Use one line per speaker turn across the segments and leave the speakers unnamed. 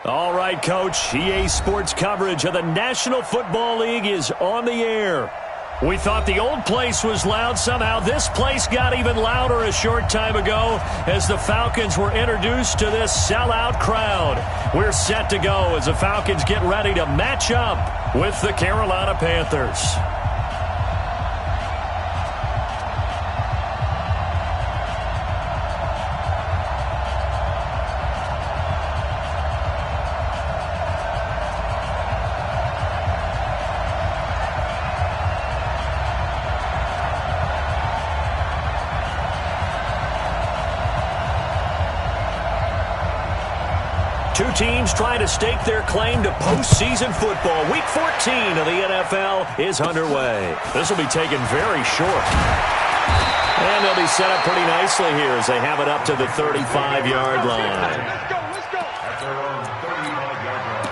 All right, Coach. EA Sports coverage of the National Football League is on the air. We thought the old place was loud. Somehow this place got even louder a short time ago as the Falcons were introduced to this sellout crowd. We're set to go as the Falcons get ready to match up with the Carolina Panthers. Two teams trying to stake their claim to postseason football. Week 14 of the NFL is underway. This will be taken very short. And they'll be set up pretty nicely here as they have it up to the 35-yard line.
Let's go, let's go. At their own 35-yard line.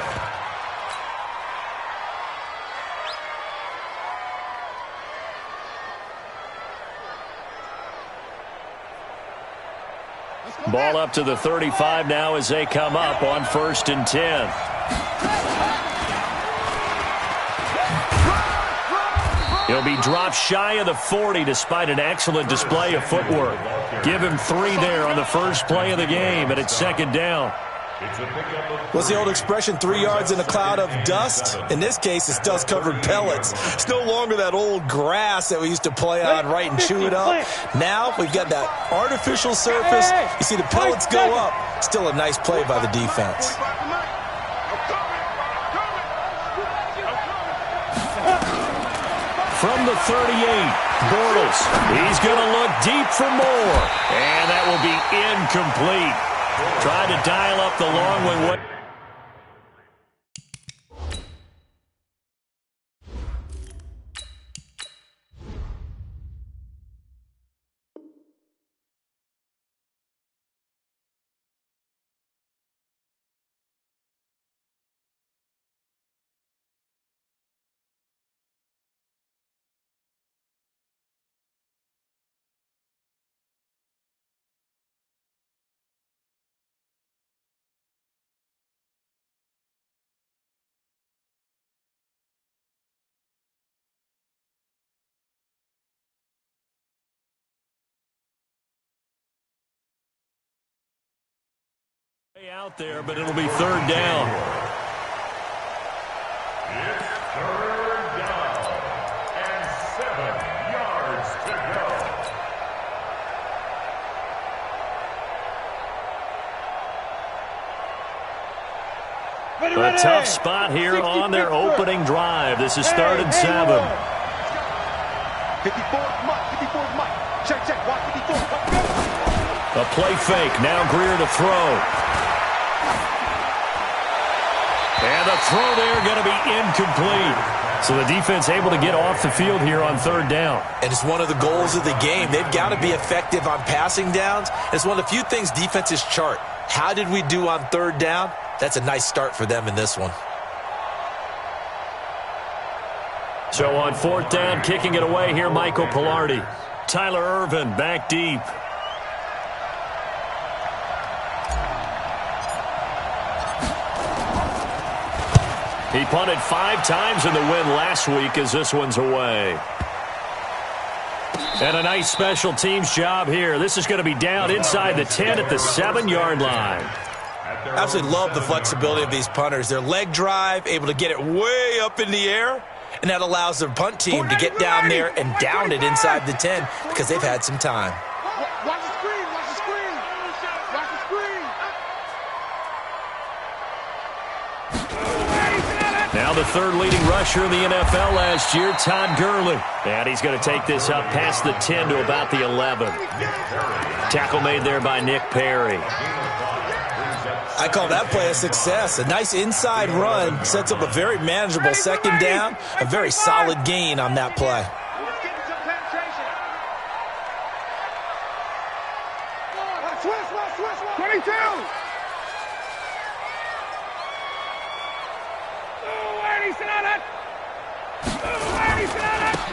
Ball up to the 35 now as they come up on 1st and 10. He'll be dropped shy of the 40 despite an excellent display of footwork. Give him 3 there on the first play of the game, and it's 2nd down.
What's the old expression, 3 yards in a cloud of dust? In this case, it's dust-covered pellets. It's no longer that old grass that we used to play on, right, and chew it up. Now we've got that artificial surface. You see the pellets go up. Still a nice play by the defense.
From the 38, Bortles. He's going to look deep for more. And that will be incomplete. Tried to dial up the long one. Out there, but it'll be 3rd down.
It's 3rd down and 7 yards to go.
A tough spot here on their opening drive. This is 3rd and 7.
54, Mike. Check, watch 54.
A play fake. Now Greer to throw. And the throw there going to be incomplete. So the defense able to get off the field here on 3rd down.
And it's one of the goals of the game. They've got to be effective on passing downs. It's one of the few things defenses chart. How did we do on 3rd down? That's a nice start for them in this one.
So on 4th down, kicking it away here, Michael Pilardi. Tyler Irvin back deep. He punted 5 times in the win last week as this one's away. And a nice special teams job here. This is going to be down inside the 10 at the 7-yard line.
Absolutely love the flexibility of these punters. Their leg drive, able to get it way up in the air, and that allows their punt team to get down there and down it inside the 10 because they've had some time.
Watch the screen, watch the screen. Watch the screen.
Now the 3rd leading rusher in the NFL last year, Todd Gurley. And he's going to take this up past the 10 to about the 11. Tackle made there by Nick Perry.
I call that play a success. A nice inside run sets up a very manageable 2nd down. A very solid gain on that play.
22.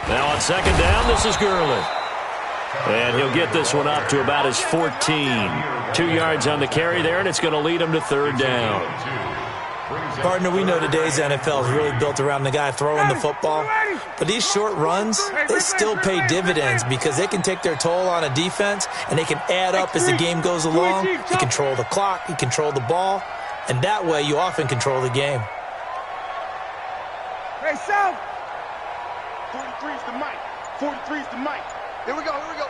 Now on 2nd down, this is Gurley. And he'll get this one up to about his 14. 2 yards on the carry there, and it's going to lead him to 3rd down.
Partner, we know today's NFL is really built around the guy throwing the football. But these short runs, they still pay dividends because they can take their toll on a defense and they can add up as the game goes along. You control the clock, you control the ball, and that way you often control the game.
Hey, South! 43 is the mic. 43 is the mic. Here we go, here we go.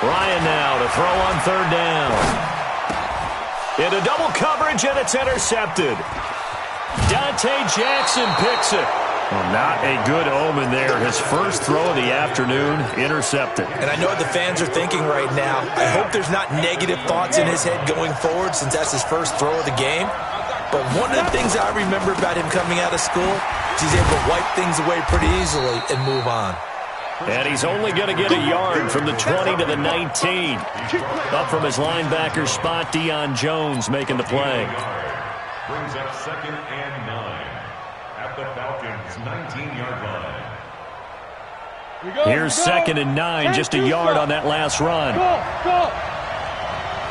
Ryan now to throw on third down. Into double coverage, and it's intercepted. Dante Jackson picks it. Well, not a good omen there. His first throw of the afternoon, intercepted.
And I know what the fans are thinking right now. I hope there's not negative thoughts in his head going forward since that's his first throw of the game. But one of the things I remember about him coming out of school is he's able to wipe things away pretty easily and move on.
And he's only going to get a yard from the 20 to the 19. Up from his linebacker spot, Deion Jones making the play.
Brings up 2nd and 9 at the Falcons' 19-yard line.
Here's 2nd and 9, just a yard on that last run.
Go.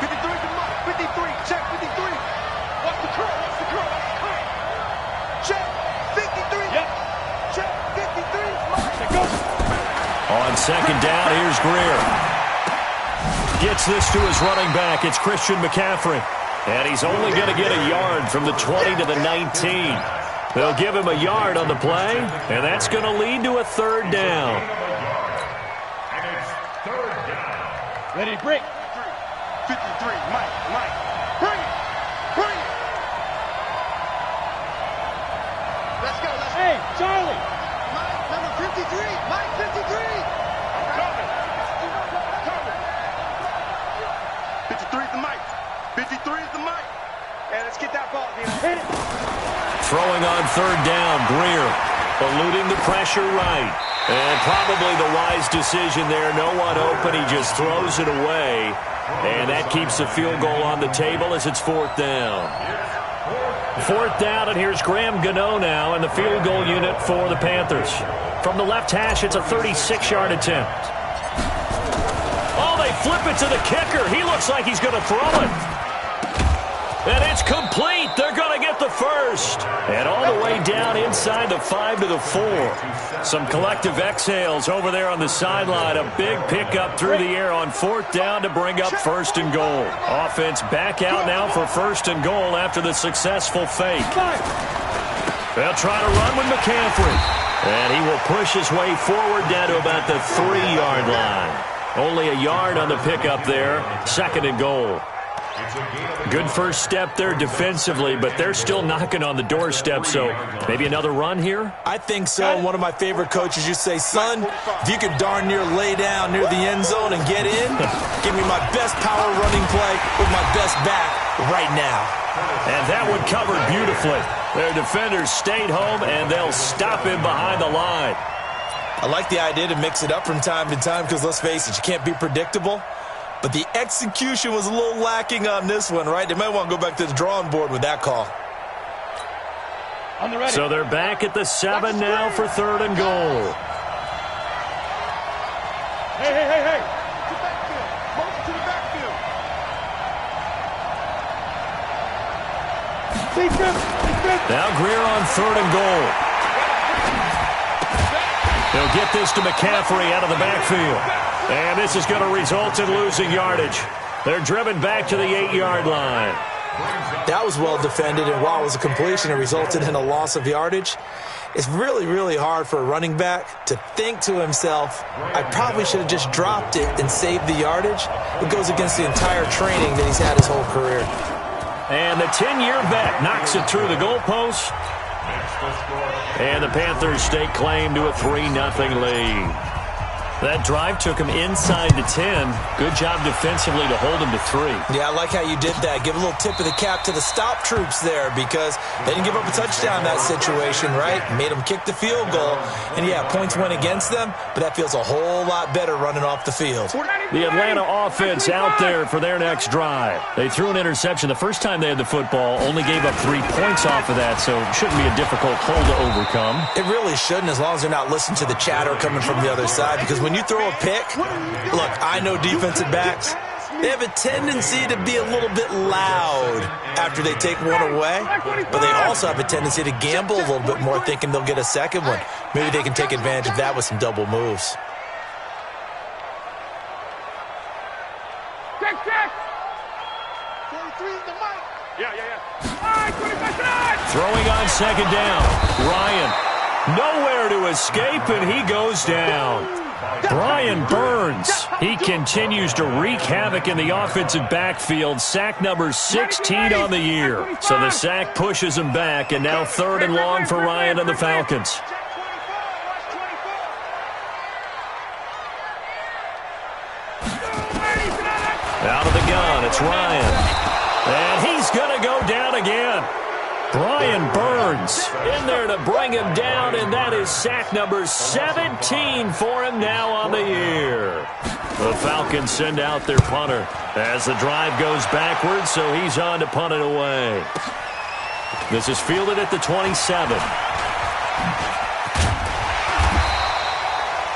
53 to Mike. 53. Check 53. What's the curl? What's the curl? What's the curl? Check 53. Yep. Check 53. Mike. Go.
On 2nd down, here's Greer. Gets this to his running back. It's Christian McCaffrey. And he's only going to get a yard from the 20 to the 19. They'll give him a yard on the play, and that's going to lead to a third down.
And it's 3rd down.
Ready, break. 53. Mike. Bring it. Let's go. Hey, Charlie. Mike, number 53. Mike, 53. I'm coming. 53 is the mic. 53 is the mic. And let's get that ball, Dino. Hit it.
Throwing on third down, Greer eluding the pressure right. And probably the wise decision there. No one open. He just throws it away. And that keeps the field goal on the table as it's 4th down. 4th down, and here's Graham Gano now in the field goal unit for the Panthers. From the left hash, it's a 36-yard attempt. Oh, they flip it to the kicker. He looks like he's going to throw it. And it's complete. They're going to get the first. And all the way down inside the 5 to the 4. Some collective exhales over there on the sideline. A big pickup through the air on 4th down to bring up 1st and goal. Offense back out now for 1st and goal after the successful fake. They'll try to run with McCaffrey. And he will push his way forward down to about the 3-yard line. Only a yard on the pickup there. 2nd and goal. Good first step there defensively, but they're still knocking on the doorstep, so maybe another run here?
I think so. One of my favorite coaches used to say, son, if you could darn near lay down near the end zone and get in, give me my best power running play with my best back right now.
And that one covered beautifully. Their defenders stayed home, and they'll stop him behind the line.
I like the idea to mix it up from time to time because, let's face it, you can't be predictable. But the execution was a little lacking on this one, right? They might want to go back to the drawing board with that call.
So they're back at the 7 now for 3rd and goal.
Hey. To the backfield. Motion to the backfield.
Now Greer on 3rd and goal. He'll get this to McCaffrey out of the backfield. And this is going to result in losing yardage. They're driven back to the 8-yard line.
That was well defended, and while it was a completion, it resulted in a loss of yardage. It's really, really hard for a running back to think to himself, I probably should have just dropped it and saved the yardage. It goes against the entire training that he's had his whole career.
And the 10-year vet knocks it through the goalpost. And the Panthers stake claim to a 3-0 lead. That drive took him inside the 10. Good job defensively to hold him to 3.
Yeah, I like how you did that. Give a little tip of the cap to the stop troops there because they didn't give up a touchdown in that situation, right? Made them kick the field goal. And, yeah, points went against them, but that feels a whole lot better running off the field.
The Atlanta offense out there for their next drive. They threw an interception the first time they had the football, only gave up 3 points off of that, so it shouldn't be a difficult hole to overcome.
It really shouldn't, as long as they're not listening to the chatter coming from the other side, because when you throw a pick, look, I know defensive backs, They have a tendency to be a little bit loud after they take one away, but they also have a tendency to gamble a little bit more, thinking they'll get a second one. Maybe they can take advantage of that with some double moves.
Check. 23 is the mic. Yeah.
Throwing on second down. Ryan, nowhere to escape, and he goes down. Brian Burns, he continues to wreak havoc in the offensive backfield. Sack number 16 on the year. So the sack pushes him back, and now 3rd and long for Ryan and the Falcons. Out of the gun, it's Ryan. And he's going to go down again. Brian Burns in there to bring him down, and that is sack number 17 for him now on the year. The Falcons send out their punter as the drive goes backwards, so he's on to punt it away. This is fielded at the 27.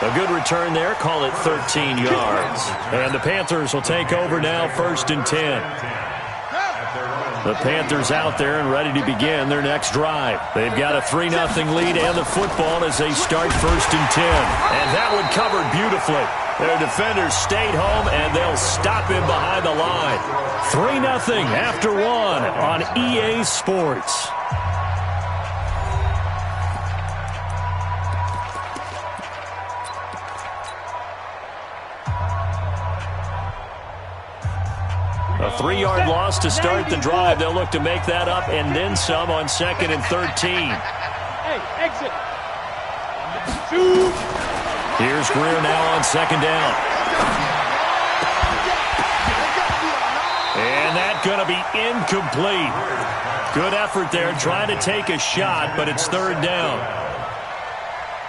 A good return there, call it 13 yards. And the Panthers will take over now, 1st and 10. The Panthers out there and ready to begin their next drive. They've got a 3-0 lead and the football as they start 1st and 10. And that one covered beautifully. Their defenders stayed home, and they'll stop him behind the line. 3-0 after 1 on EA Sports. A 3-yard loss to start the drive. They'll look to make that up and then some on 2nd and 13.
Hey, exit.
Here's Greer now on 2nd down. And that's going to be incomplete. Good effort there trying to take a shot, but it's 3rd down.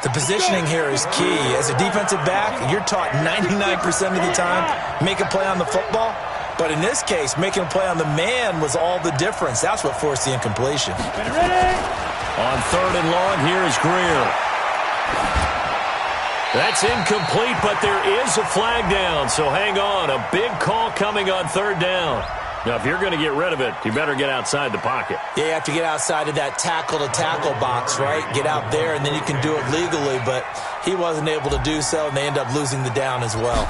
The positioning here is key. As a defensive back, you're taught 99% of the time, make a play on the football. But in this case, making a play on the man was all the difference. That's what forced the incompletion.
On 3rd and long, here is Greer. That's incomplete, but there is a flag down, so hang on. A big call coming on 3rd down. Now, if you're going to get rid of it, you better get outside the pocket.
Yeah, you have to get outside of that tackle-to-tackle box, right? Get out there, and then you can do it legally, but he wasn't able to do so, and they end up losing the down as well.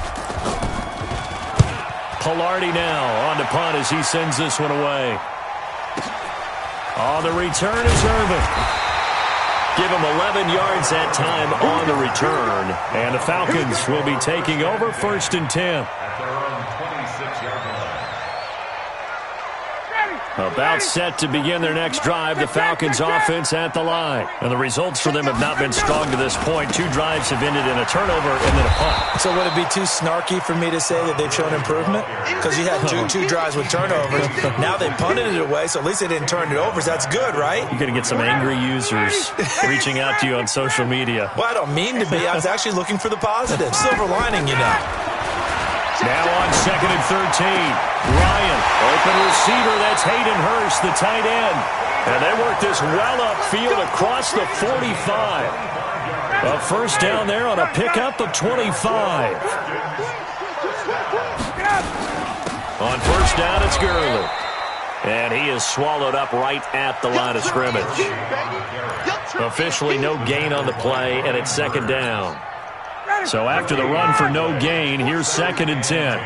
Pilardi now on the punt as he sends this one away. On the return is Irvin. Give him 11 yards that time on the return. And the Falcons will be taking over 1st and 10.
At their own 26-yard line.
About set to begin their next drive, the Falcons offense at the line. And the results for them have not been strong to this point. 2 drives have ended in a turnover and then a punt.
So would it be too snarky for me to say that they've shown improvement? Because you had two drives with turnovers. Now they punted it away, so at least they didn't turn it over. So that's good, right?
You're going to get some angry users reaching out to you on social media.
Well, I don't mean to be. I was actually looking for the positive. Silver lining, you know.
Now on 2nd and 13. Ryan, open receiver. That's Hayden Hurst, the tight end. And they work this well upfield across the 45. A 1st down there on a pickup of 25. On 1st down, it's Gurley. And he is swallowed up right at the line of scrimmage. Officially no gain on the play, and it's 2nd down. So after the run for no gain, here's 2nd and 10.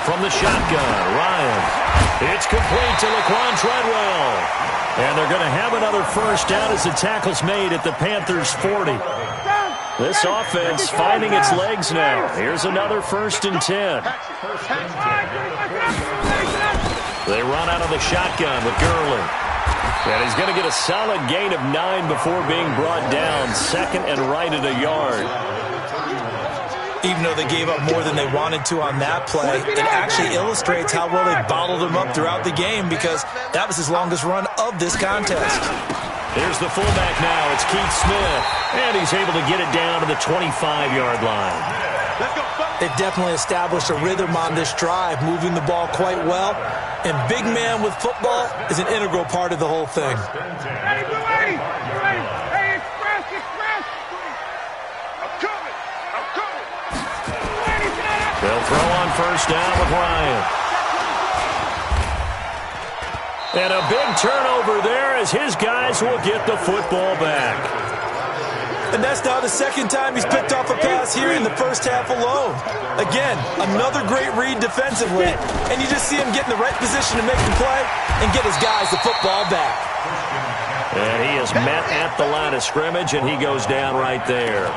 From the shotgun, Ryan. It's complete to Laquan Treadwell. And they're going to have another 1st down as the tackle's made at the Panthers' 40. This offense finding its legs now. Here's another 1st and 10. They run out of the shotgun with Gurley. And he's going to get a solid gain of 9 before being brought down. 2nd and right at a yard.
Even though they gave up more than they wanted to on that play, it actually illustrates how well they bottled him up throughout the game, because that was his longest run of this contest.
Here's the fullback now. It's Keith Smith. And he's able to get it down to the 25-yard line.
They definitely established a rhythm on this drive, moving the ball quite well. And big man with football is an integral part of the whole thing.
Hey, express. I'm coming.
They'll throw on first down with Ryan. And a big turnover there as his guys will get the football back.
And that's now the second time he's picked off a pass here in the first half alone. Again, another great read defensively. And you just see him get in the right position to make the play and get his guys the football back.
And he is met at the line of scrimmage, and he goes down right there.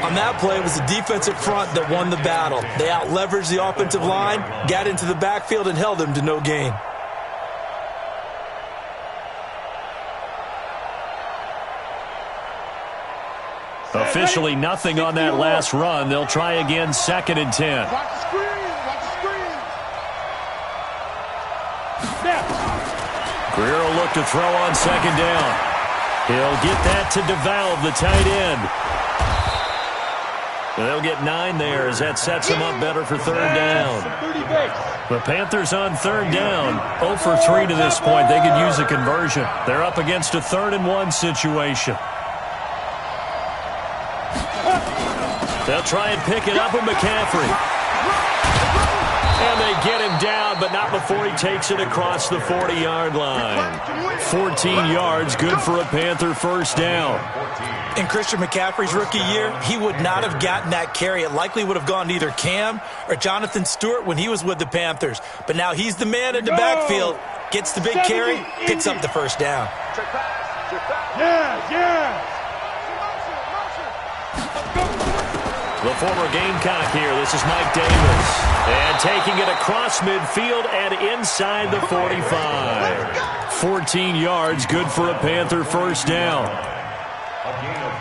On that play, it was the defensive front that won the battle. They out-leveraged the offensive line, got into the backfield, and held him to no gain.
Officially nothing on that last run. They'll try again, 2nd and 10.
Watch the screen. Watch the screen.
Greer will look to throw on 2nd down. He'll get that to DeValve, the tight end. They'll get 9 there as that sets him up better for 3rd down. The Panthers on 3rd down. 0 for 3 to this point. They could use a conversion. They're up against a 3rd and 1 situation. They'll try and pick it up with McCaffrey. And they get him down, but not before he takes it across the 40-yard line. 14 yards, good for a Panther first down.
In Christian McCaffrey's rookie year, he would not have gotten that carry. It likely would have gone to either Cam or Jonathan Stewart when he was with the Panthers. But now he's the man in the backfield, gets the big carry, picks up the first down.
The former Gamecock here. This is Mike Davis. And taking it across midfield and inside the 45. 14 yards, good for a Panther first down.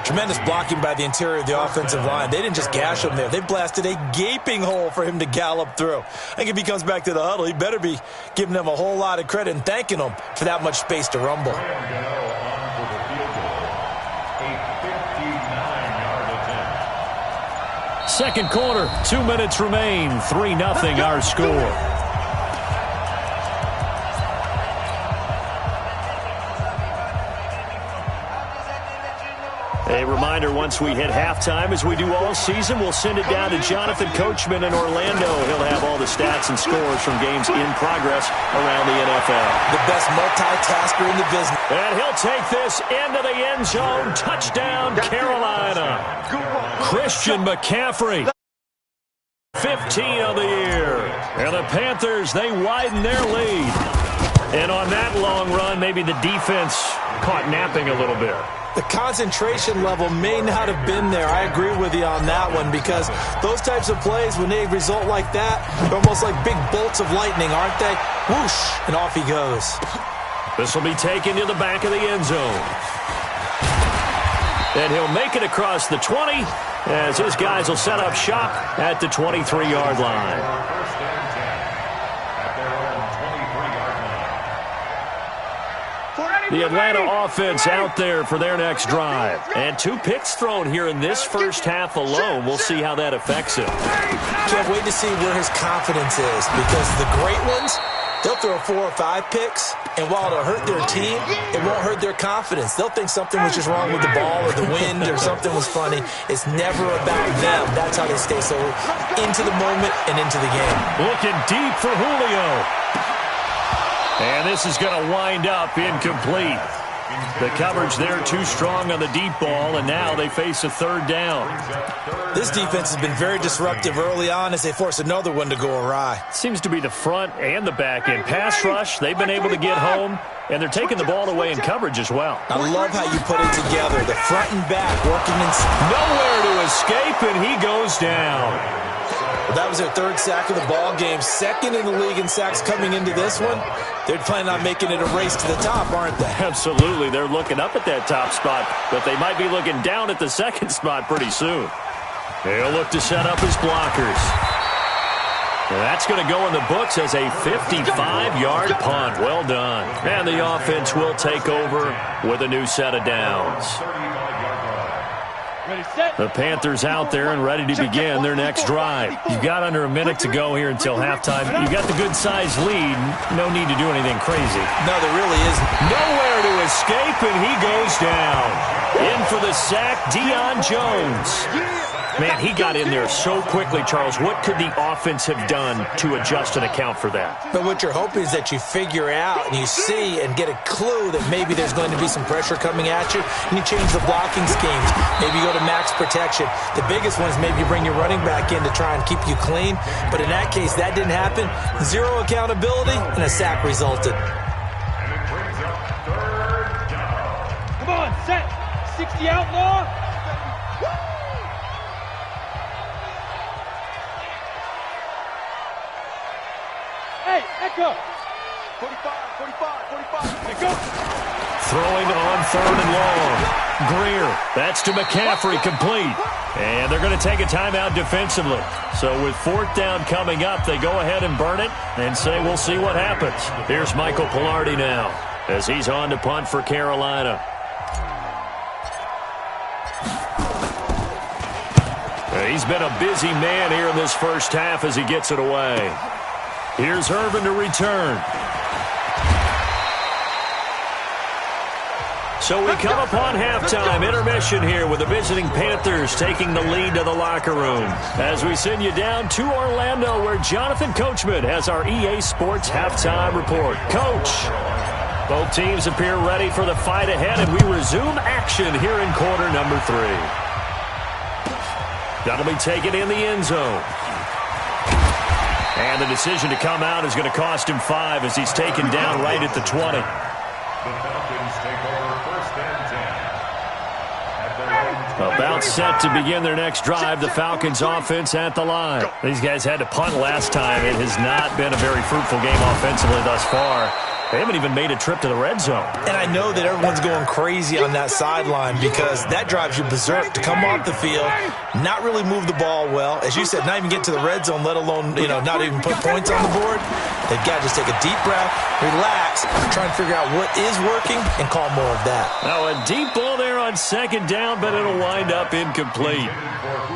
Tremendous blocking by the interior of the offensive line. They didn't just gash him there. They blasted a gaping hole for him to gallop through. I think if he comes back to the huddle, he better be giving them a whole lot of credit and thanking them for that much space to rumble.
Second quarter, 2 minutes remain. 3-0 our score. A reminder, once we hit halftime, as we do all season, we'll send it down to Jonathan Coachman in Orlando. He'll have all the stats and scores from games in progress around the NFL.
The best multitasker in the business.
And he'll take this into the end zone. Touchdown, Carolina. Christian McCaffrey. 15 of the year. And the Panthers, they widen their lead. And on that long run, maybe the defense caught napping a little bit.
The concentration level may not have been there. I agree with you on that one, because those types of plays, when they result like that, they're almost like big bolts of lightning, aren't they? Whoosh, and off he goes.
This will be taken to the back of the end zone. And he'll make it across the 20 as his guys will set up shop at the 23-yard line. The Atlanta offense out there for their next drive. And 2 picks thrown here in this first half alone. We'll see how that affects him.
Can't wait to see where his confidence is, because the great ones, they'll throw 4 or 5 picks, and while it'll hurt their team, it won't hurt their confidence. They'll think something was just wrong with the ball or the wind or something was funny. It's never about them. That's how they stay so into the moment and into the game.
Looking deep for Julio. And this is going to wind up incomplete. The coverage there too strong on the deep ball, and now they face a 3rd down.
This defense has been very disruptive early on as they force another one to go awry.
Seems to be the front and the back end. Pass rush, they've been able to get home, and they're taking the ball away in coverage as well.
I love how you put it together. The front and back working in.
Nowhere to escape, and he goes down.
Well, that was their 3rd sack of the ball game. 2nd in the league in sacks coming into this one. They're planning on making it a race to the top, aren't they?
Absolutely. They're looking up at that top spot, but they might be looking down at the 2nd spot pretty soon. They'll look to set up his blockers. That's going to go in the books as a 55-yard punt. Well done. And the offense will take over with a new set of downs. The Panthers out there and ready to begin their next drive. You've got under a minute to go here until halftime. You've got the good-sized lead. No need to do anything crazy.
No, there really isn't.
Nowhere to escape, and he goes down. In for the sack, Deion Jones. Man, he got in there so quickly, Charles. What could the offense have done to adjust and account for that?
But what you're hoping is that you figure out and you see and get a clue that maybe there's going to be some pressure coming at you, and you change the blocking schemes. Maybe you go to max protection. The biggest one is maybe you bring your running back in to try and keep you clean. But in that case, that didn't happen. Zero accountability, and a sack resulted.
And it brings up third down.
Come on, set. 60 outlaw. Hey, echo. 45, 45. Echo.
Throwing on third and long. Greer, that's to McCaffrey, complete. And they're going to take a timeout defensively. So with fourth down coming up, they go ahead and burn it and say we'll see what happens. Here's Michael Pilardi now as he's on to punt for Carolina. He's been a busy man here in this first half as he gets it away. Here's Irvin to return. So we come upon halftime intermission here with the visiting Panthers taking the lead to the locker room. As we send you down to Orlando where Jonathan Coachman has our EA Sports halftime report. Coach, both teams appear ready for the fight ahead, and we resume action here in quarter number 3. That'll be taken in the end zone. And the decision to come out is going to cost him 5 as he's taken down right at the 20.
The Falcons take over first and 10.
About set to begin their next drive, the Falcons offense at the line. These guys had to punt last time. It has not been a very fruitful game offensively thus far. They haven't even made a trip to the red zone.
And I know that everyone's going crazy on that sideline because that drives you berserk to come off the field, not really move the ball well. As you said, not even get to the red zone, let alone, not even put points on the board. They've got to just take a deep breath, relax, try and figure out what is working, and call more of that.
Now, a deep ball there on second down, but it'll wind up incomplete.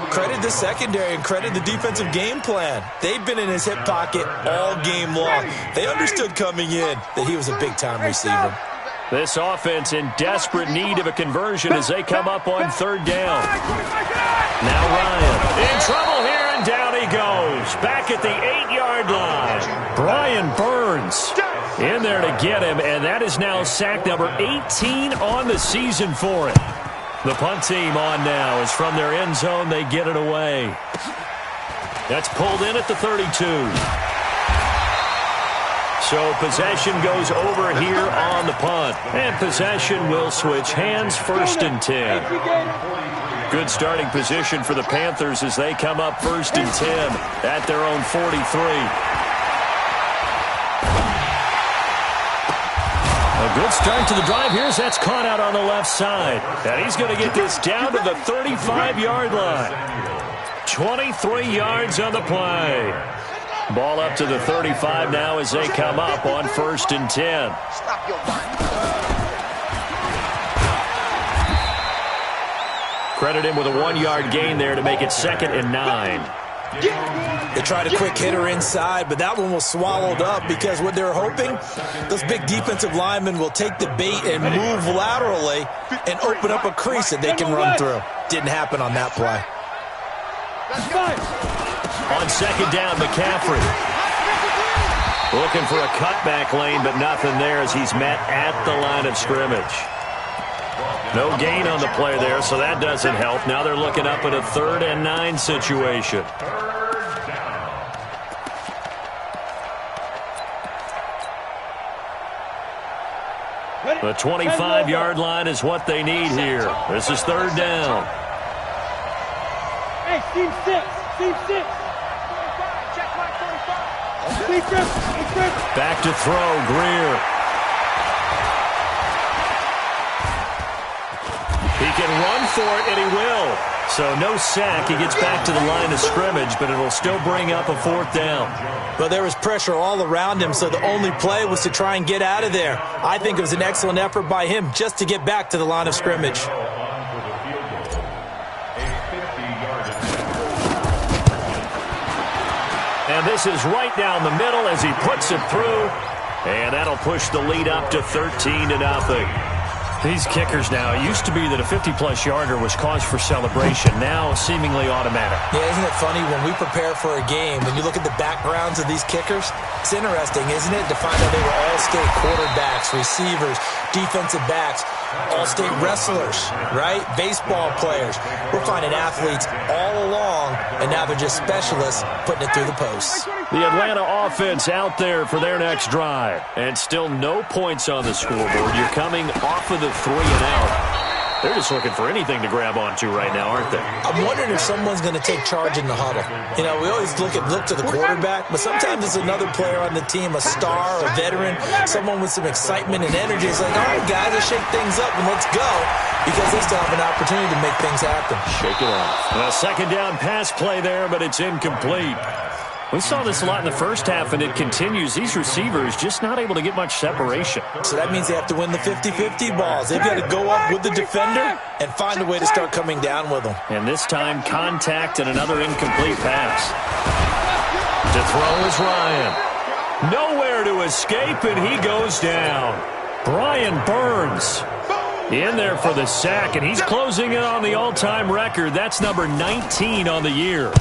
Credit the secondary and credit the defensive game plan. They've been in his hip pocket all game long. They understood coming in that he was a big-time receiver.
This offense in desperate need of a conversion as they come up on third down. Now Ryan in trouble here, and down he goes. Back at the 8-yard line. Brian Burns in there to get him, and that is now sack number 18 on the season for him. The punt team on now is from their end zone. They get it away. That's pulled in at the 32. So possession goes over here on the punt. And possession will switch hands, first and 10. Good starting position for the Panthers as they come up first and 10 at their own 43. A good start to the drive here as that's caught out on the left side. And he's going to get this down to the 35-yard line. 23 yards on the play. Ball up to the 35 now as they come up on first and 10. Credit him with a 1-yard gain there to make it 2nd and 9.
They tried a quick hitter inside, but that one was swallowed up because what they're hoping, those big defensive linemen will take the bait and move laterally and open up a crease that they can run through. Didn't happen on that play.
On second down, McCaffrey. Looking for a cutback lane, but nothing there as he's met at the line of scrimmage. No gain on the play there, so that doesn't help. Now they're looking up at a 3rd and 9 situation. The 25-yard line is what they need here. This is 3rd down.
Hey, team 6.
Back to throw, Greer. He can run for it, and he will. So no sack. He gets back to the line of scrimmage, but it'll still bring up a 4th down.
But there was pressure all around him, so the only play was to try and get out of there. I think it was an excellent effort by him just to get back to the line of scrimmage.
And this is right down the middle as he puts it through. And that'll push the lead up to 13-0. These kickers now, it used to be that a 50-plus yarder was cause for celebration. Now, seemingly automatic.
Yeah, isn't it funny when we prepare for a game, when you look at the backgrounds of these kickers, it's interesting, isn't it, to find out they were all-state quarterbacks, receivers, defensive backs, all-state wrestlers, right? Baseball players. We're finding athletes all along, and now they're just specialists putting it through the posts.
The Atlanta offense out there for their next drive. And still no points on the scoreboard. You're coming off of the 3 and out. They're just looking for anything to grab onto right now, aren't they?
I'm wondering if someone's going to take charge in the huddle. You know, we always look to the quarterback, but sometimes it's another player on the team, a star, a veteran, someone with some excitement and energy. It's like, all right, guys, let's shake things up and let's go, because they still have an opportunity to make things happen.
Shake it off. A second down pass play there, but it's incomplete. We saw this a lot in the first half, and it continues. These receivers just not able to get much separation.
So that means they have to win the 50-50 balls. They've got to go up with the defender and find a way to start coming down with them.
And this time, contact and another incomplete pass. To throw is Ryan. Nowhere to escape, and he goes down. Brian Burns in there for the sack, and he's closing in on the all-time record. That's number 19 on the year.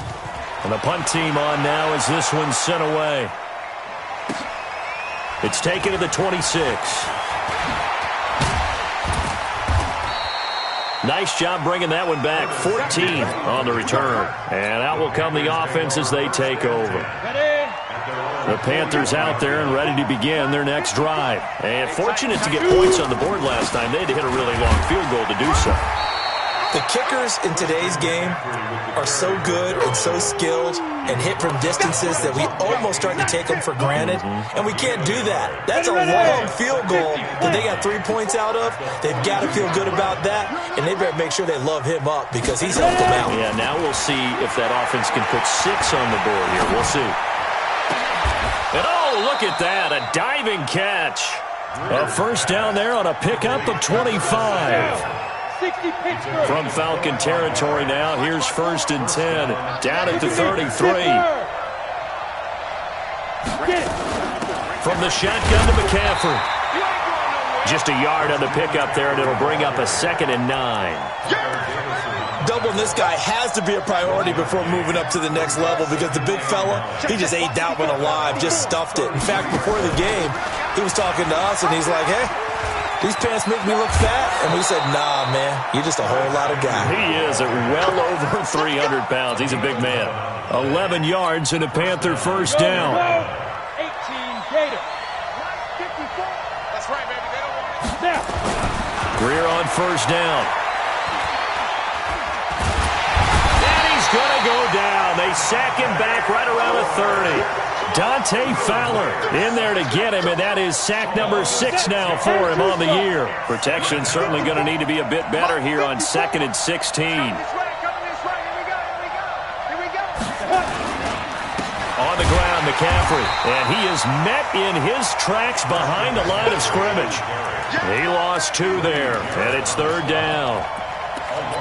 And the punt team on now as this one's sent away. It's taken to the 26. Nice job bringing that one back. 14 on the return. And out will come the offense as they take over. The Panthers out there and ready to begin their next drive. And fortunate to get points on the board last time. They had to hit a really long field goal to do so.
The kickers in today's game are so good and so skilled and hit from distances that we almost start to take them for granted, and we can't do that. That's a long field goal that they got 3 points out of. They've got to feel good about that, and they better make sure they love him up because he's helped them out.
Yeah, now we'll see if that offense can put 6 on the board here. We'll see. And oh, look at that, a diving catch. A first down there on a pickup of 25. From Falcon territory now, here's 1st and 10. Down at the 33. From the shotgun to McCaffrey. Just a yard on the pickup there, and it'll bring up a 2nd and 9.
Doubling this guy has to be a priority before moving up to the next level because the big fella, he just ate that one alive, just stuffed it. In fact, before the game, he was talking to us, and he's like, hey, these pants make me look fat. And we said, nah, man, you're just a whole lot of guy.
He is at well over 300 pounds. He's a big man. 11 yards and a Panther first down.
18 Gator. 54. That's right, baby. They don't want it.
Greer on first down. And he's going to go down. They sack him back right around a 30. Dante Fowler in there to get him, and that is sack number 6 now for him on the year. Protection certainly going to need to be a bit better here on 2nd and 16. On the ground, McCaffrey, and he is met in his tracks behind the line of scrimmage. He lost 2 there, and it's 3rd down.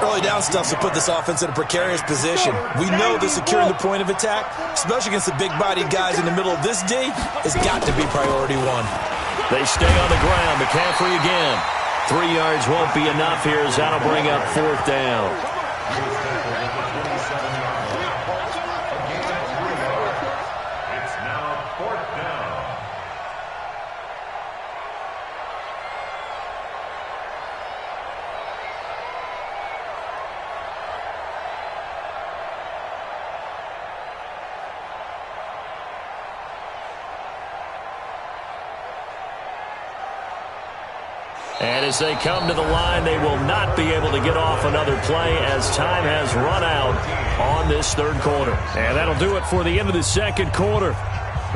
Early down stuff to put this offense in a precarious position. We know that securing the point of attack, especially against the big-bodied guys in the middle of this D, has got to be priority 1.
They stay on the ground. McCaffrey again. 3 yards won't be enough here as that'll bring up 4th down.
It's now 4th down.
And as they come to the line, they will not be able to get off another play as time has run out on this 3rd quarter. And that'll do it for the end of the 2nd quarter.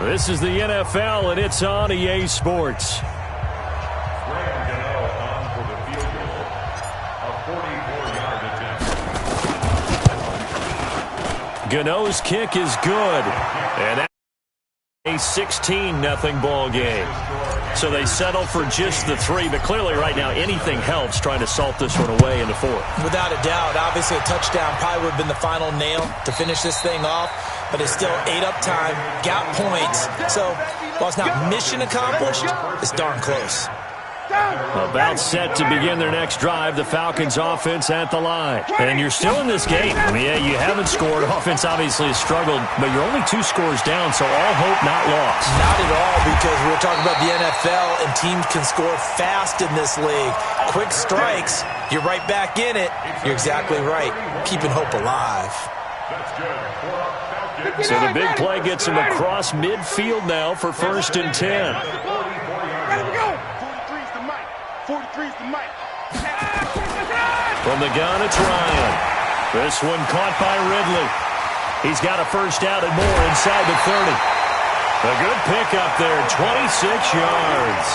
This is the NFL, and it's on EA Sports.
On for the field goal. A 44-yard attempt.
Gano's kick is good. And that's a 16-0 ball game. So they settle for just the 3, but clearly right now anything helps trying to salt this one away in the 4th.
Without a doubt, obviously a touchdown probably would have been the final nail to finish this thing off, but it's still ate up time, got points. So while it's not mission accomplished, it's darn close.
About set to begin their next drive, the Falcons offense at the line. And you're still in this game. I mean, yeah, you haven't scored. Offense obviously has struggled, but you're only 2 scores down, so all hope not lost.
Not at all, because we're talking about the NFL, and teams can score fast in this league. Quick strikes, you're right back in it. You're exactly right. Keeping hope alive.
So the big play gets him across midfield now for 1st and 10.
43's the mic. 43's the mic.
From the gun, it's Ryan. This one caught by Ridley. He's got a first down and more inside the 30. A good pickup there, 26 yards.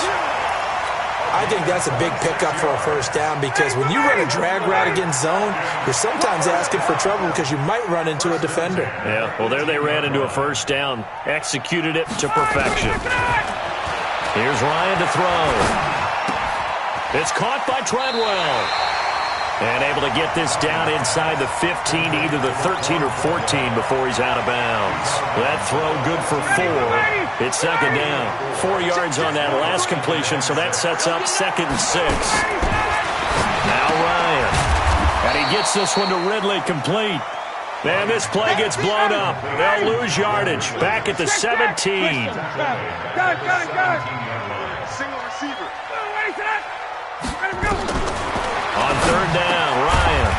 I think that's a big pickup for a first down, because when you run a drag route against zone, you're sometimes asking for trouble because you might run into a defender.
Yeah, well, there they ran into a first down. Executed it to perfection. Here's Ryan to throw. It's caught by Treadwell. And able to get this down inside the 15, either the 13 or 14 before he's out of bounds. That throw good for 4. It's 2nd down. 4 yards on that last completion, so that sets up 2nd and 6. Now Ryan. And he gets this one to Ridley, complete. And this play gets blown up. They'll lose yardage. Back at the 17.
Single receiver.
On 3rd down, Ryan.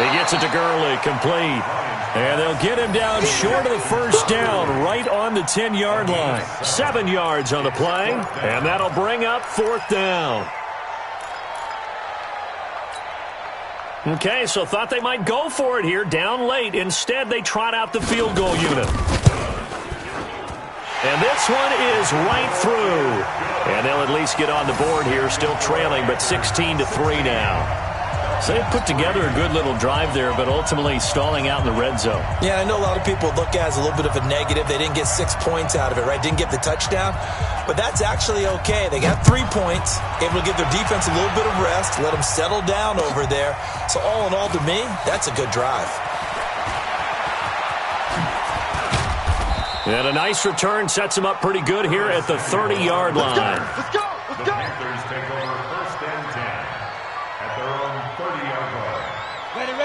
He gets it to Gurley, complete. And they'll get him down short of the first down, right on the 10-yard line. 7 yards on the play, and that'll bring up 4th down. Okay, so thought they might go for it here, down late. Instead, they trot out the field goal unit. And this one is right through. And they'll at least get on the board here, still trailing, but 16-3 now. So they put together a good little drive there, but ultimately stalling out in the red zone.
Yeah, I know a lot of people look at it as a little bit of a negative. They didn't get 6 points out of it, right? Didn't get the touchdown. But that's actually okay. They got 3 points, able to give their defense a little bit of rest, let them settle down over there. So all in all, to me, that's a good drive.
And a nice return sets him up pretty good here at the 30-yard line.
Let's go. Let's go.
Panthers take over 1st and 10 at their own 30-yard line.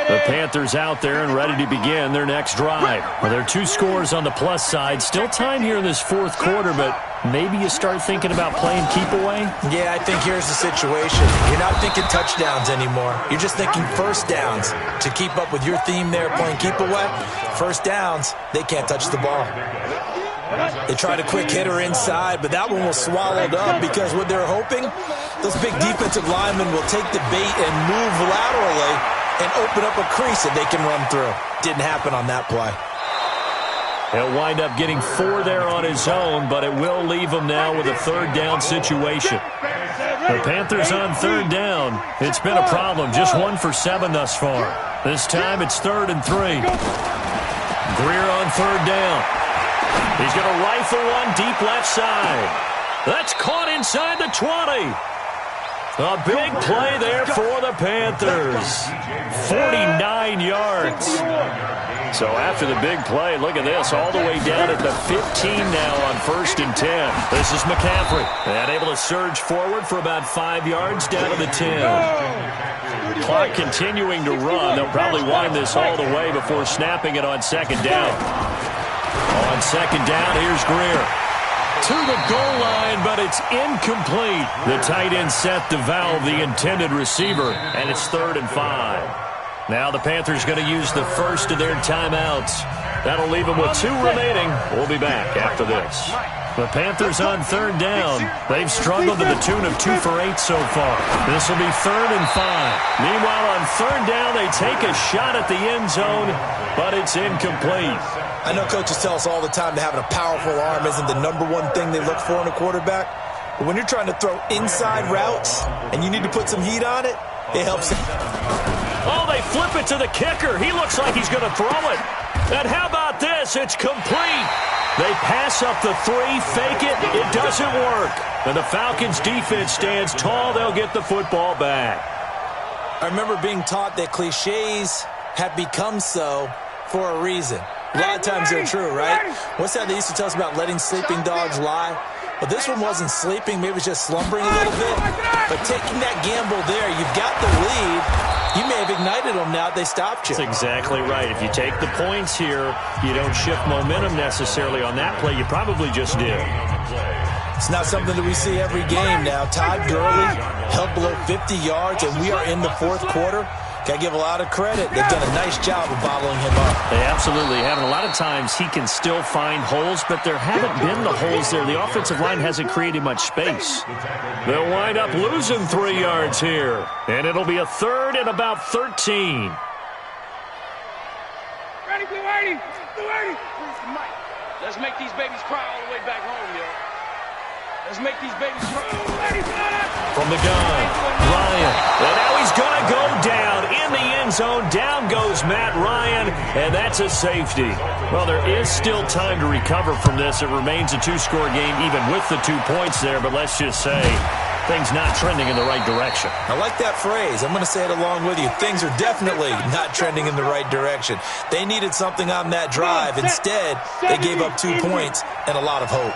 The Panthers out there and ready to begin their next drive. Well, there are 2 scores on the plus side. Still time here in this 4th quarter, but maybe you start thinking about playing keep away?
Yeah, I think here's the situation. You're not thinking touchdowns anymore. You're just thinking first downs. To keep up with your theme there, playing keep away, first downs, they can't touch the ball. They tried a quick hitter inside, but that one was swallowed up because what they're hoping, those big defensive linemen will take the bait and move laterally and open up a crease that they can run through. Didn't happen on that play.
He'll wind up getting 4 there on his own, but it will leave him now with a 3rd down situation. The Panthers on 3rd down. It's been a problem. Just 1 for 7 thus far. This time it's 3rd and 3. Greer on 3rd down. He's going to rifle one deep left side. That's caught inside the 20. A big play there for the Panthers. 49 yards. So after the big play, look at this, all the way down at the 15 now on 1st and 10. This is McCaffrey. And able to surge forward for about 5 yards down to the 10. Clock continuing to run. They'll probably wind this all the way before snapping it on 2nd down. On 2nd down, here's Greer. To the goal line, but it's incomplete. The tight end set to valve the intended receiver, and it's 3rd and 5. Now the Panthers going to use the first of their timeouts. That'll leave them with 2 remaining. We'll be back after this. The Panthers on 3rd down. They've struggled to the tune of 2 for 8 so far. This will be 3rd and 5. Meanwhile, on 3rd down, they take a shot at the end zone, but it's incomplete.
I know coaches tell us all the time that having a powerful arm isn't the #1 thing they look for in a quarterback. But when you're trying to throw inside routes and you need to put some heat on it, it helps.
Oh, they flip it to the kicker. He looks like he's going to throw it. And how about this? It's complete. They pass up the 3, fake it. It doesn't work. And the Falcons' defense stands tall. They'll get the football back.
I remember being taught that cliches have become so for a reason. A lot of times they're true, right? What's that they used to tell us about letting sleeping dogs lie? Well, this one wasn't sleeping. Maybe it was just slumbering a little bit. But taking that gamble there, you've got the lead. You may have ignited them now that they stopped you.
That's exactly right. If you take the points here, you don't shift momentum necessarily on that play. You probably just did.
It's not something that we see every game now. Todd Gurley held below 50 yards, and we are in the fourth quarter. Got to give a lot of credit. They've done a nice job of bottling him up.
They absolutely have. And a lot of times he can still find holes, but there haven't been the holes there. The offensive line hasn't created much space. They'll wind up losing 3 yards here. And it'll be a third and about 13.
Ready, Blue 80. Blue 80. Let's make these babies cry all the way back home, yo. Let's make these babies cry.
From the gun, Ryan. And now he's going to go down in the end zone. Down goes Matt Ryan, and that's a safety. Well, there is still time to recover from this. It remains a two-score game even with the 2 points there, but let's just say things not trending in the right direction.
I like that phrase. I'm going to say it along with you. Things are definitely not trending in the right direction. They needed something on that drive. Instead, they gave up 2 points and a lot of hope.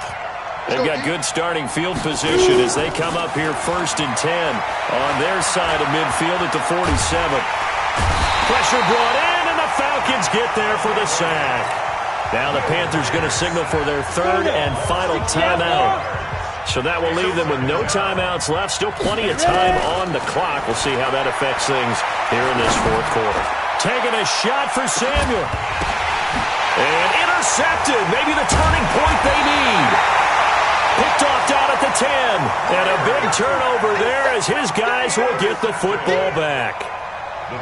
They've got good starting field position as they come up here 1st and 10 on their side of midfield at the 47. Pressure brought in, and the Falcons get there for the sack. Now the Panthers going to signal for their 3rd and final timeout. So that will leave them with no timeouts left. Still plenty of time on the clock. We'll see how that affects things here in this fourth quarter. Taking a shot for Samuel. And intercepted. Maybe the turning point they need. Picked off down at the 10. And a big turnover there as his guys will get the football back.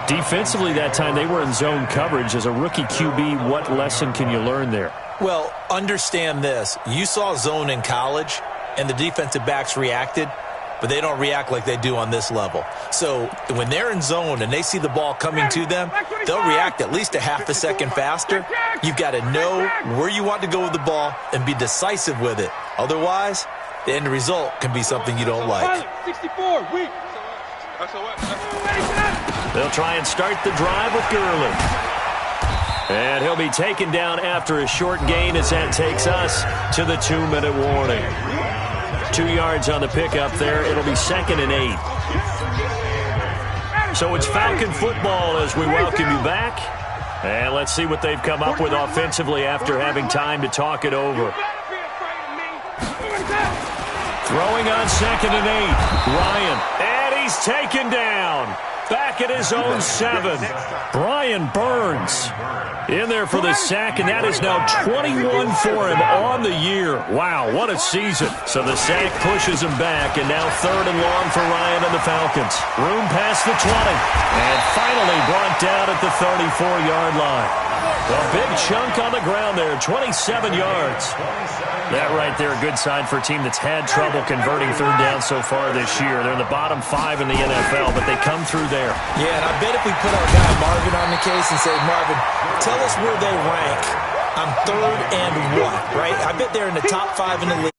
Defensively that time, they were in zone coverage. As a rookie QB, what lesson can you learn there?
Well, understand this. You saw zone in college, and the defensive backs reacted, but they don't react like they do on this level. So when they're in zone and they see the ball coming to them, they'll react at least a half a second faster. You've got to know where you want to go with the ball and be decisive with it. Otherwise, the end result can be something you don't like.
64, weak.
They'll try and start the drive with Gurley. And he'll be taken down after a short gain as that takes us to the 2-minute warning. 2 yards on the pickup there. It'll be 2nd and 8. So it's Falcon football as we welcome you back. And let's see what they've come up with offensively after having time to talk it over. Throwing on 2nd and 8. Ryan. And he's taken down. Back at his own 7. Brian Burns in there for the sack, and that is now 21 for him on the year. Wow, what a season. So the sack pushes him back, and now 3rd and long for Ryan and the Falcons. Room past the 20, and finally brought down at the 34-yard line. A big chunk on the ground there, 27 yards. That right there, a good sign for a team that's had trouble converting 3rd down so far this year. They're in the bottom 5 in the NFL, but they come through there.
Yeah, and I bet if we put our guy Marvin on the case and say, Marvin, tell us where they rank on 3rd and what, right? I bet they're in the top 5 in the league.